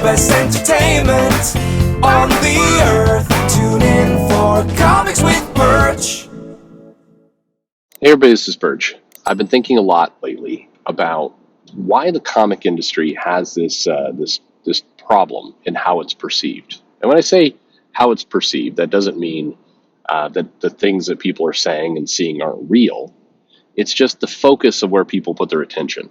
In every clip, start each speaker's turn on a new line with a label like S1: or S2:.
S1: best entertainment on the earth. Tune in for Comics with Perch.
S2: Hey everybody, this is Perch. I've been thinking a lot lately about why the comic industry has this problem in how it's perceived. And when I say how it's perceived, that doesn't mean that the things that people are saying and seeing aren't real. It's just the focus of where people put their attention.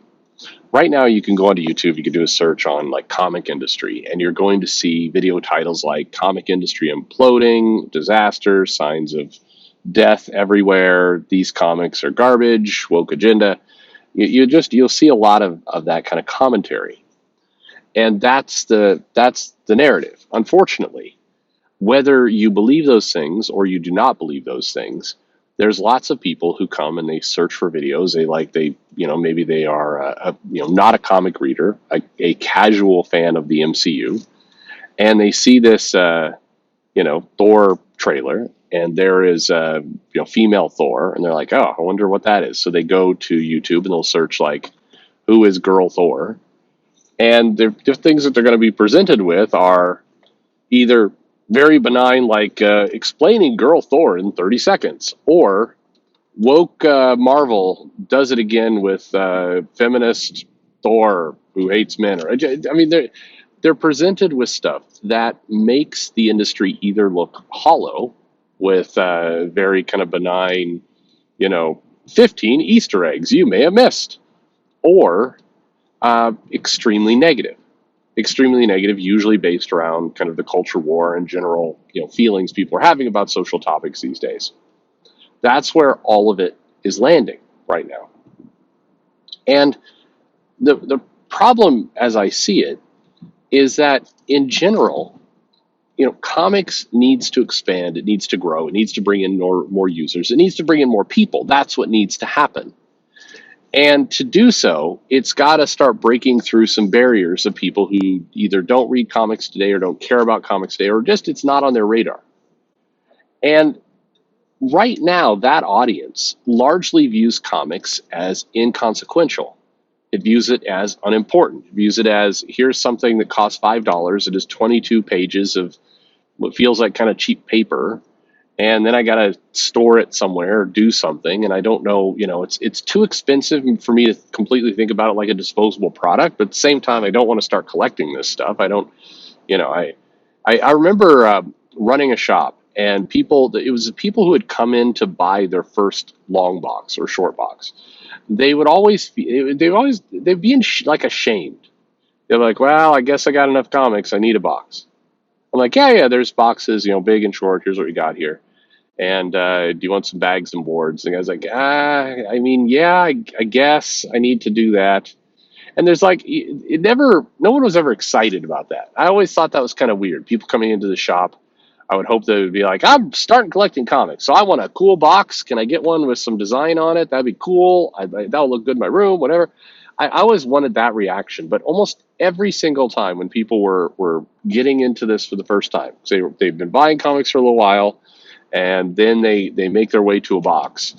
S2: Right now, you can go onto YouTube, you can do a search on like comic industry, and you're going to see video titles like "Comic Industry Imploding," "Disaster," "Signs of Death Everywhere," "These comics are garbage," "Woke Agenda." You'll see a lot of that kind of commentary, and that's the narrative. Unfortunately, whether you believe those things or you do not believe those things, there's lots of people who come and they search for videos. Maybe they are not a comic reader, a casual fan of the MCU, and they see this Thor trailer, and there is female Thor, and they're like, oh, I wonder what that is. So they go to YouTube and they'll search like, who is girl Thor? And the things that they're going to be presented with are either very benign, like explaining girl Thor in 30 seconds, or woke Marvel does it again with feminist Thor who hates men. They're presented with stuff that makes the industry either look hollow with very kind of benign, 15 Easter eggs you may have missed, or extremely negative. Extremely negative, usually based around kind of the culture war and general feelings people are having about social topics these days. That's where all of it is landing right now. And the problem, as I see it, is that in general, comics needs to expand, it needs to grow, it needs to bring in more users, it needs to bring in more people. That's what needs to happen. And to do so, it's got to start breaking through some barriers of people who either don't read comics today or don't care about comics today, or just it's not on their radar. And right now, that audience largely views comics as inconsequential. It views it as unimportant. It views it as, here's something that costs $5. It is 22 pages of what feels like kind of cheap paper. And then I got to store it somewhere or do something. And I don't know, it's too expensive for me to completely think about it like a disposable product. But at the same time, I don't want to start collecting this stuff. I don't, I remember running a shop, and it was people who had come in to buy their first long box or short box. They'd be ashamed. They're like, well, I guess I got enough comics. I need a box. I'm like, yeah, there's boxes, big and short. Here's what you got here. And do you want some bags and boards? And the guy's like, I guess I need to do that. And there's no one was ever excited about that. I always thought that was kind of weird. People coming into the shop, I would hope they would be like, I'm starting collecting comics, so I want a cool box. Can I get one with some design on it? That'd be cool. That'll look good in my room, whatever. I always wanted that reaction, but almost every single time when people were getting into this for the first time, they've been buying comics for a little while, and then they make their way to a box,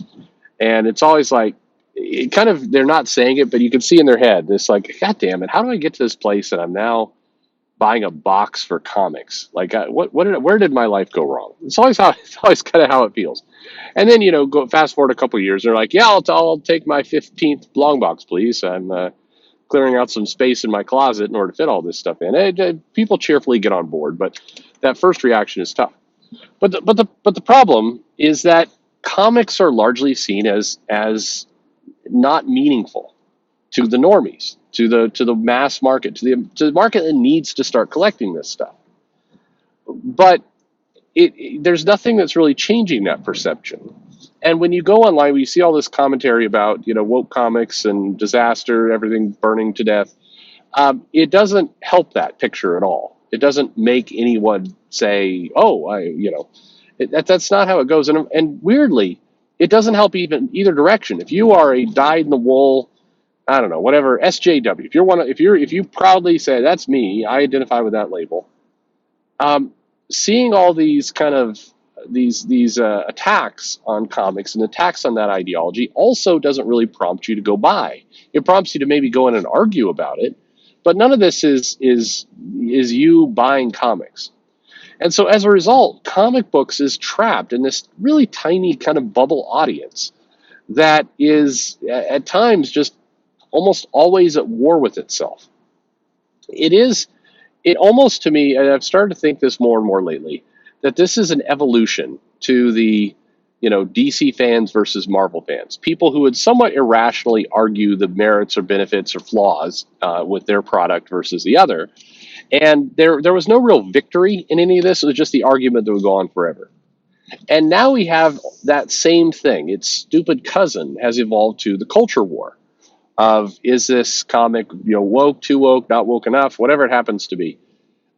S2: and it's always like, they're not saying it, but you can see in their head, it's like, God damn it, how do I get to this place that I'm now buying a box for comics? Like, where did my life go wrong? It's always kind of how it feels. And then, go fast forward a couple of years, they're like, yeah, I'll take my 15th long box, please. I'm clearing out some space in my closet in order to fit all this stuff in. People cheerfully get on board, but that first reaction is tough. But the problem is that comics are largely seen as not meaningful to the normies, to the mass market, to the market that needs to start collecting this stuff. But there's nothing that's really changing that perception. And when you go online, when you see all this commentary about woke comics and disaster, everything burning to death, it doesn't help that picture at all. It doesn't make anyone say, oh, that's not how it goes. And weirdly, it doesn't help either direction. If you are a dyed-in-the-wool, I don't know, whatever, SJW, if you proudly say, that's me, I identify with that label, seeing all these kind of these attacks on comics and attacks on that ideology also doesn't really prompt you to go buy. It prompts you to maybe go in and argue about it, But none of this is you buying comics. And so as a result, comic books is trapped in this really tiny kind of bubble audience that is at times just almost always at war with itself. It is, it almost to me, and I've started to think this more and more lately, that this is an evolution to the, DC fans versus Marvel fans. People who would somewhat irrationally argue the merits or benefits or flaws with their product versus the other. And there was no real victory in any of this. It was just the argument that would go on forever. And now we have that same thing. Its stupid cousin has evolved to the culture war of, is this comic, woke, too woke, not woke enough, whatever it happens to be.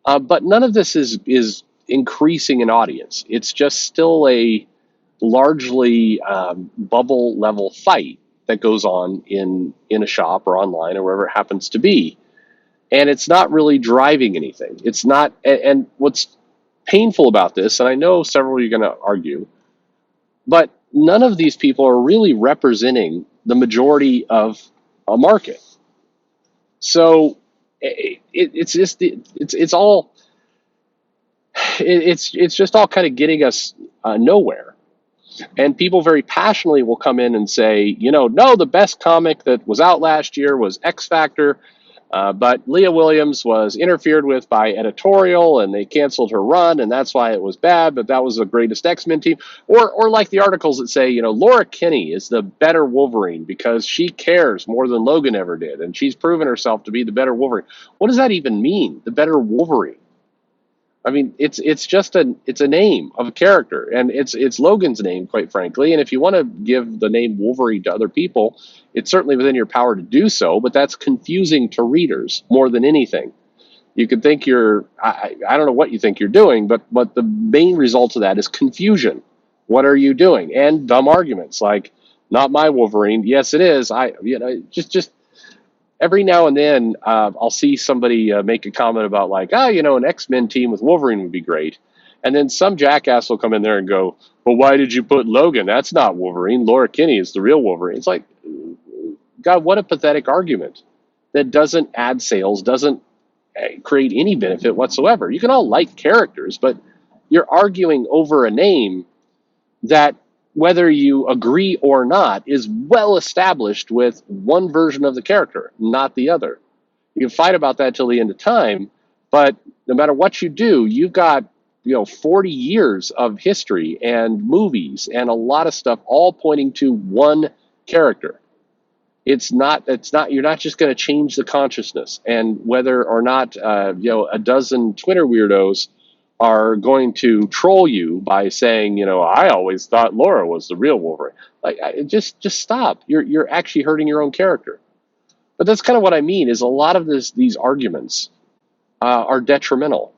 S2: But none of this is increasing in audience. It's just still a largely bubble level fight that goes on in a shop or online or wherever it happens to be. And it's not really driving anything. It's not. And what's painful about this, and I know several of you are going to argue, but none of these people are really representing the majority of a market. So it's just it's all it's just all kind of getting us nowhere. And people very passionately will come in and say, no, the best comic that was out last year was X Factor, but Leah Williams was interfered with by editorial and they canceled her run, and that's why it was bad, but that was the greatest X-Men team. Or like the articles that say, Laura Kinney is the better Wolverine because she cares more than Logan ever did, and she's proven herself to be the better Wolverine. What does that even mean, the better Wolverine? I mean, it's just it's a name of a character, and it's Logan's name, quite frankly. And if you want to give the name Wolverine to other people, it's certainly within your power to do so. But that's confusing to readers more than anything. You could think I don't know what you think you're doing, but the main result of that is confusion. What are you doing? And dumb arguments like, not my Wolverine. Yes, it is. Just every now and then I'll see somebody make a comment about like, an X-Men team with Wolverine would be great. And then some jackass will come in there and go, well, why did you put Logan? That's not Wolverine. Laura Kinney is the real Wolverine. It's like, God, what a pathetic argument that doesn't add sales, doesn't create any benefit whatsoever. You can all like characters, but you're arguing over a name that, whether you agree or not, is well established with one version of the character, not the other. You can fight about that till the end of time, but no matter what you do, you've got 40 years of history and movies and a lot of stuff all pointing to one character. It's not you're not just going to change the consciousness, and whether or not a dozen Twitter weirdos are going to troll you by saying, I always thought Laura was the real Wolverine. Like, just stop. You're actually hurting your own character. But that's kind of what I mean. Is a lot of these arguments are detrimental,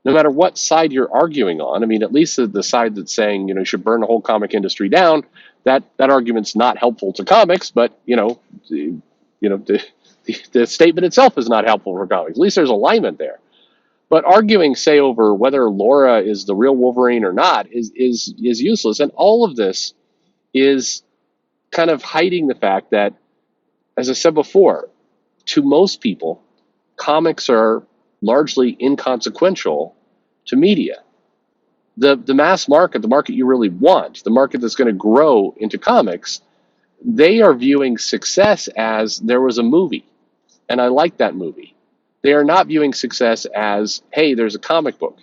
S2: no matter what side you're arguing on. I mean, at least the side that's saying you should burn the whole comic industry down. That argument's not helpful to comics, but the statement itself is not helpful for comics. At least there's alignment there. But arguing, say, over whether Laura is the real Wolverine or not is useless. And all of this is kind of hiding the fact that, as I said before, to most people, comics are largely inconsequential to media. The mass market, the market you really want, the market that's going to grow into comics, they are viewing success as there was a movie, and I like that movie. They are not viewing success as, hey, there's a comic book.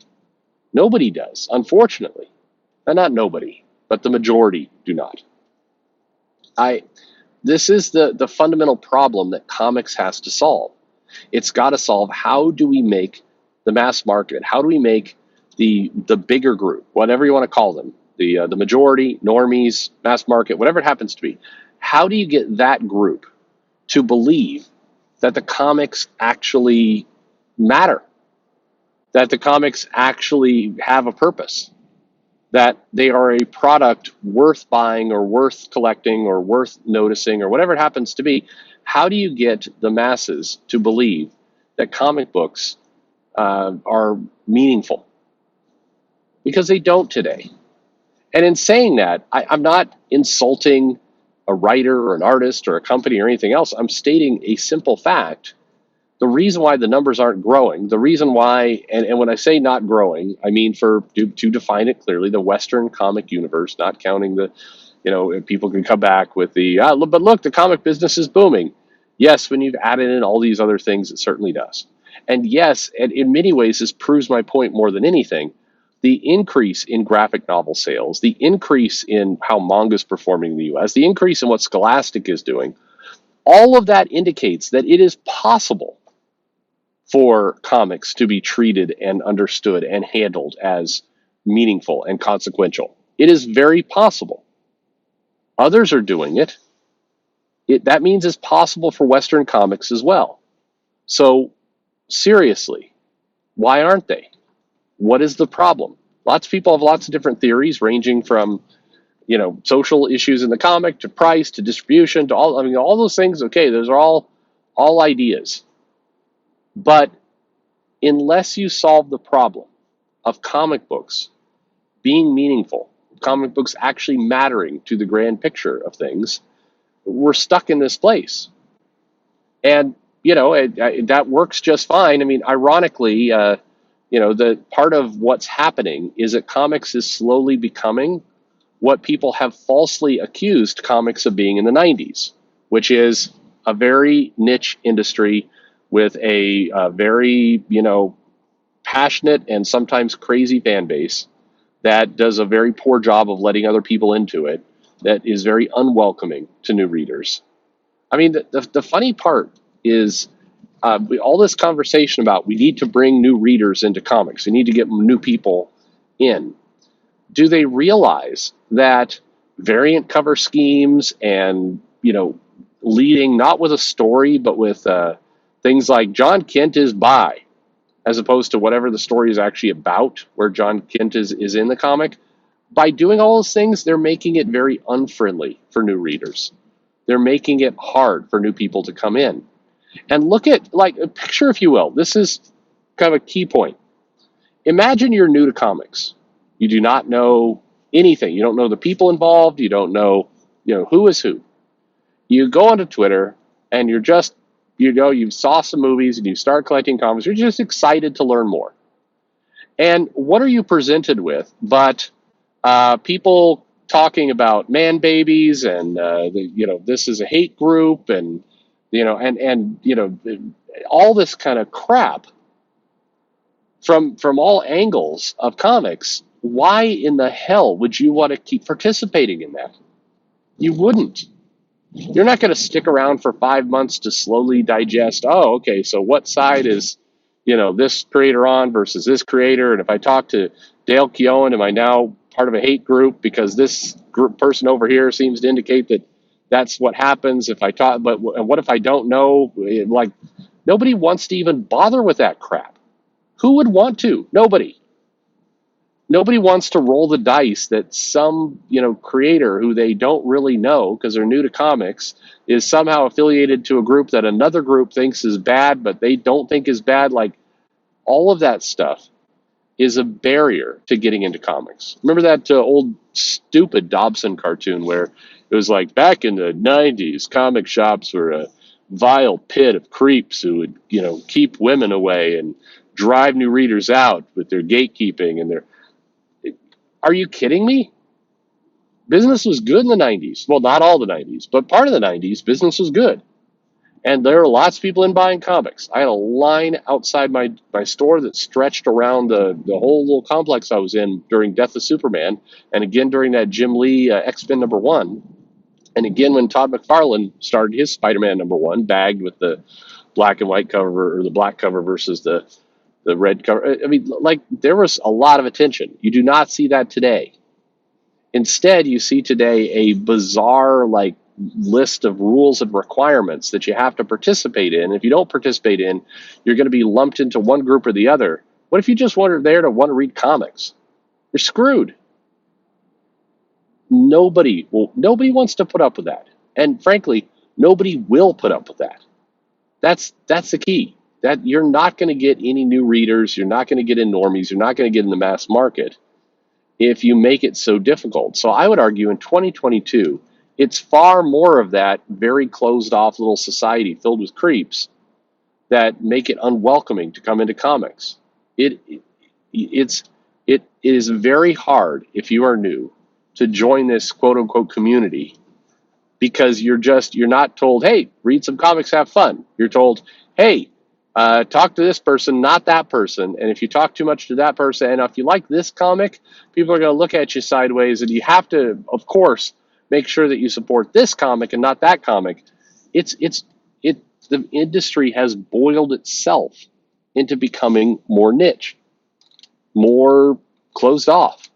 S2: Nobody does, unfortunately. And not nobody, but the majority do not. This is the fundamental problem that comics has to solve. It's got to solve, how do we make the mass market, how do we make the bigger group, whatever you want to call them, the majority, normies, mass market, whatever it happens to be, how do you get that group to believe that the comics actually matter, that the comics actually have a purpose, that they are a product worth buying or worth collecting or worth noticing or whatever it happens to be? How do you get the masses to believe that comic books are meaningful? Because they don't today. And in saying that, I'm not insulting a writer or an artist or a company or anything else. I'm stating a simple fact The reason why the numbers aren't growing, the reason why, and when I say not growing, I mean to define it clearly, the Western comic universe, not counting the, people can come back with the, but look, the comic business is booming. Yes, when you've added in all these other things, it certainly does. And yes, and in many ways, this proves my point more than anything. The increase in graphic novel sales, the increase in how manga is performing in the US, the increase in what Scholastic is doing, all of that indicates that it is possible for comics to be treated and understood and handled as meaningful and consequential. It is very possible. Others are doing it. That means it's possible for Western comics as well. So, seriously, why aren't they? What is the problem? Lots of people have lots of different theories, ranging from social issues in the comic to price to distribution to all those things. Okay, those are all ideas, but unless you solve the problem of comic books being meaningful, comic books actually mattering to the grand picture of things, we're stuck in this place. And, that works just fine. I mean, ironically, the part of what's happening is that comics is slowly becoming what people have falsely accused comics of being in the 90s, which is a very niche industry with a very, passionate and sometimes crazy fan base that does a very poor job of letting other people into it, that is very unwelcoming to new readers. I mean, the funny part is all this conversation about we need to bring new readers into comics, we need to get new people in. Do they realize that variant cover schemes and, leading not with a story, but with things like John Kent is bi, as opposed to whatever the story is actually about, where John Kent is in the comic. By doing all those things, they're making it very unfriendly for new readers. They're making it hard for new people to come in. And look at, like, a picture, if you will. This is kind of a key point. Imagine you're new to comics. You do not know anything. You don't know the people involved. You don't know, who is who. You go onto Twitter and you're just, you saw some movies and you start collecting comics. You're just excited to learn more. And what are you presented with but people talking about man babies and this is a hate group and all this kind of crap from all angles of comics. Why in the hell would you want to keep participating in that? You wouldn't. You're not going to stick around for 5 months to slowly digest, oh, okay, so what side is, this creator on versus this creator? And if I talk to Dale Keown, am I now part of a hate group because this person over here seems to indicate that that's what happens if I talk, but what if I don't know? Like, nobody wants to even bother with that crap. Who would want to? Nobody. Nobody wants to roll the dice that some, creator who they don't really know because they're new to comics is somehow affiliated to a group that another group thinks is bad, but they don't think is bad. Like, all of that stuff is a barrier to getting into comics. Remember that old stupid Dobson cartoon where it was like, back in the 90s, comic shops were a vile pit of creeps who would, keep women away and drive new readers out with their gatekeeping and their... Are you kidding me? Business was good in the 90s. Well, not all the 90s, but part of the 90s, business was good. And there were lots of people in buying comics. I had a line outside my store that stretched around the whole little complex I was in during Death of Superman, and again during that Jim Lee X-Men #1, and again when Todd McFarlane started his Spider-Man #1, bagged with the black and white cover, or the black cover versus the red cover. I mean, like, there was a lot of attention. You do not see that today. Instead, you see today a bizarre, like, list of rules and requirements that you have to participate in. If you don't participate in, you're going to be lumped into one group or the other. What if you just wanted there to want to read comics? You're screwed. Nobody wants to put up with that. And frankly, nobody will put up with that. That's the key. That you're not going to get any new readers, you're not going to get in normies, you're not going to get in the mass market if you make it so difficult. So I would argue in 2022, it's far more of that very closed off little society filled with creeps that make it unwelcoming to come into comics. It is very hard if you are new to join this quote unquote community, because you're not told, hey, read some comics, have fun. You're told, hey, talk to this person, not that person. And if you talk too much to that person, and if you like this comic, people are going to look at you sideways, and you have to, of course, make sure that you support this comic and not that comic. The industry has boiled itself into becoming more niche, more closed off.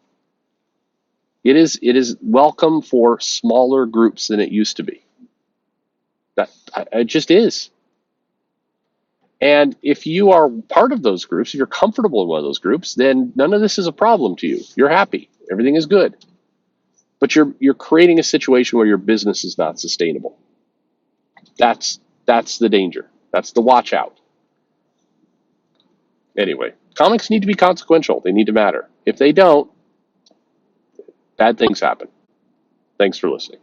S2: It is welcome for smaller groups than it used to be. It just is. And if you are part of those groups, if you're comfortable in one of those groups, then none of this is a problem to you. You're happy. Everything is good. But you're creating a situation where your business is not sustainable. That's the danger. That's the watch out. Anyway, comics need to be consequential. They need to matter. If they don't, bad things happen. Thanks for listening.